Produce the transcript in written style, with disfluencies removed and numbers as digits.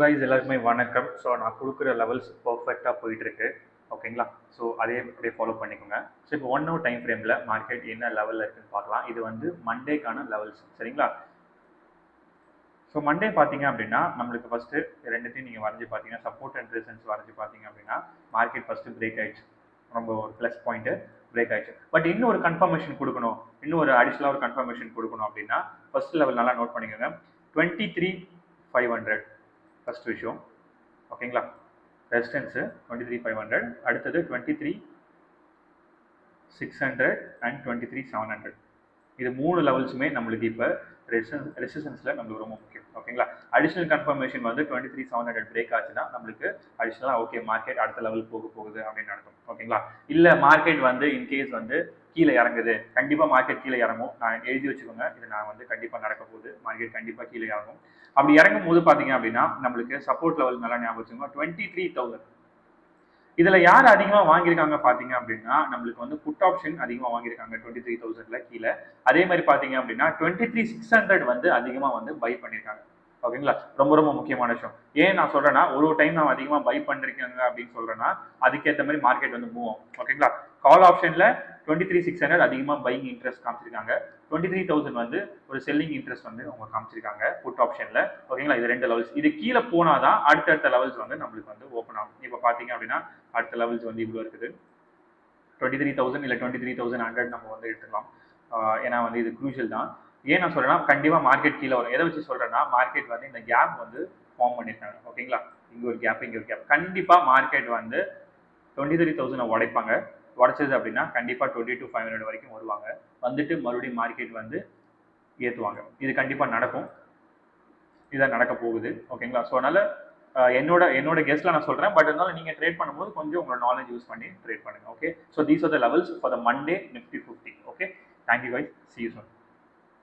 Guys எல்லாருக்குமே வணக்கம். So நான் கொடுக்குற லெவல்ஸ் பர்ஃபெக்டாக போயிட்டுருக்கு. ஓகேங்களா? ஸோ அதே அப்படியே ஃபாலோ பண்ணிக்கோங்க. ஸோ இப்போ 1 ஹவர் டைம் ஃப்ரேமில் மார்க்கெட் என்ன லெவலில் இருக்குன்னு பார்க்கலாம். இது வந்து மண்டேக்கான லெவல்ஸ், சரிங்களா? ஸோ மண்டே பார்த்தீங்க அப்படின்னா நம்மளுக்கு ஃபஸ்ட்டு ரெண்டுத்தையும் நீங்கள் வரைஞ்சி பார்த்தீங்கன்னா சப்போர்ட் அண்ட் ரெசிஸ்டன்ஸ் வரைஞ்சி பார்த்தீங்க அப்படின்னா மார்க்கெட் ஃபஸ்ட்டு பிரேக் ஆயிடுச்சு. ரொம்ப ஒரு ப்ளஸ் பாயிண்ட்டு பிரேக் ஆயிடுச்சு. பட் இன்னும் ஒரு கன்ஃபர்மேஷன் கொடுக்கணும், இன்னும் ஒரு அடிஷ்னலாக ஒரு கன்ஃபர்மேஷன் கொடுக்கணும் அப்படின்னா ஃபர்ஸ்ட் லெவல் நல்லா நோட் பண்ணிக்கோங்க. 23,500 ஃபர்ஸ்ட் விஷயம். ஓகேங்களா? ரெசிஸ்டன்ஸு 23,500, அடுத்தது 23,600 அண்ட் 23,700. இது 3 லெவல்ஸுமே நம்மளுக்கு இப்போ ரெசிஸ்டன்ஸில் நம்மளுக்கு ரொம்ப முக்கியம். ஓகேங்களா? அடிஷ்னல் கன்ஃபர்மேஷன் வந்து 23,700 பிரேக் ஆச்சுன்னா நம்மளுக்கு அடிஷ்னலாக ஓகே மார்க்கெட் அடுத்த லெவல் போகுது அப்படின்னு நடக்கும். ஓகேங்களா? இல்லை மார்க்கெட் வந்து இன்கேஸ் வந்து கீழே இறங்குது, கண்டிப்பாக மார்க்கெட் கீழே இறங்கும். நான் எழுதி வச்சுக்கோங்க, இது நான் வந்து கண்டிப்பாக நடக்க போகுது, மார்க்கெட் கண்டிப்பாக கீழே இறங்கும். அப்படி இறங்கும் போது பார்த்தீங்க அப்படின்னா நம்மளுக்கு சப்போர்ட் லெவல் நல்லா ஞாபகம் வச்சுக்கோங்க, 23,000. இதுல யார் அதிகமா வாங்கியிருக்காங்க பாத்தீங்க அப்படின்னா நம்மளுக்கு வந்து புட் ஆப்ஷன் அதிகமா வாங்கியிருக்காங்க 23,000ல கீழே. அதே மாதிரி பாத்தீங்க அப்படின்னா 23,600 வந்து அதிகமா வந்து பை பண்ணியிருக்காங்க. ஓகேங்களா? ரொம்ப ரொம்ப முக்கியமான விஷயம். ஏன் நான் சொல்றேன்னா ஒரு டைம் நான் அதிகமா பை பண்ணிருக்காங்க அப்படின்னு சொல்றேன்னா அதுக்கேற்ற மாதிரி மார்க்கெட் வந்து மூவ் ஆகும். ஓகேங்களா? கால் ஆப்ஷன்ல 23,600 அதிகமா பையிங் இன்ட்ரெஸ்ட் காமிச்சிருக்காங்க, 23,000 வந்து ஒரு செல்லிங் இன்ட்ரெஸ்ட் வந்து அவங்க காமிச்சிருக்காங்க புட் ஆப்ஷன்ல. ஓகேங்களா? இது ரெண்டு லெவல்ஸ். இது கீழே போனாதான் அடுத்தடுத்த லெவல்ஸ் வந்து நம்மளுக்கு வந்து ஓப்பன் ஆகும். இப்போ பாத்தீங்க அப்படின்னா அடுத்த லெவல்ஸ் வந்து இவ்வளோ இருக்குது. 23,000 இல்லை 23,100 நம்ம வந்து எடுத்துக்கலாம். ஏன்னா வந்து இது குரூஷியல் தான். ஏன் நான் சொல்றேன்னா கண்டிப்பா மார்க்கெட் கீழே வரும். எதை வச்சு சொல்றேன்னா மார்க்கெட் வந்து இந்த கேப் வந்து ஃபார்ம் பண்ணிருக்காங்க. ஓகேங்களா? இங்க ஒரு கேப், இங்க ஒரு கேப். கண்டிப்பா மார்க்கெட் வந்து 23,000 உடைப்பாங்க. உடைச்சது அப்படின்னா கண்டிப்பா 22,500 வரைக்கும் வருவாங்க. வந்துட்டு மறுபடியும் மார்க்கெட் வந்து ஏற்றுவாங்க. இது கண்டிப்பா நடக்கும், இதான் நடக்க போகுது. ஓகேங்களா? ஸோ அதனால என்னோட கெஸ்ட்ல நான் சொல்றேன். பட் இருந்தாலும் நீங்க ட்ரேட் பண்ணும்போது கொஞ்சம் உங்களோட நாலேஜ் யூஸ் பண்ணி ட்ரேட் பண்ணுங்க. Okay? So these are the levels for the Monday Nifty 50. Okay? Thank you guys, see you soon.